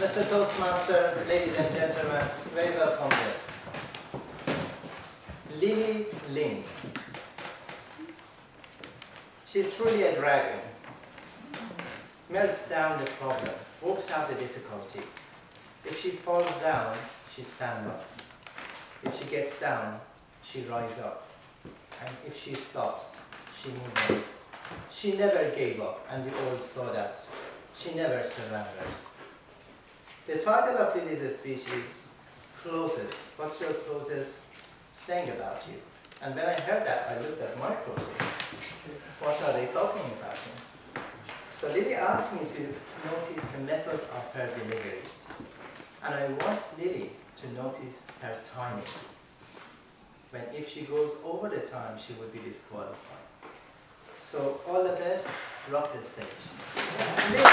Mr. Toastmaster, ladies and gentlemen, very welcome guests. Lily Ling. She's truly a dragon. Melts down the problem, works out the difficulty. If she falls down, she stands up. If she gets down, she rises up. And if she stops, she moves on. She never gave up, and we all saw that. She never surrenders. The title of Lily's speech is Closest. What's your closest saying about you? And when I heard that, I looked at my closest. What are they talking about? So Lily asked me to notice the method of her delivery. And I want Lily to notice her timing. When if she goes over the time, she would be disqualified. So all the best, rock the stage. Lily.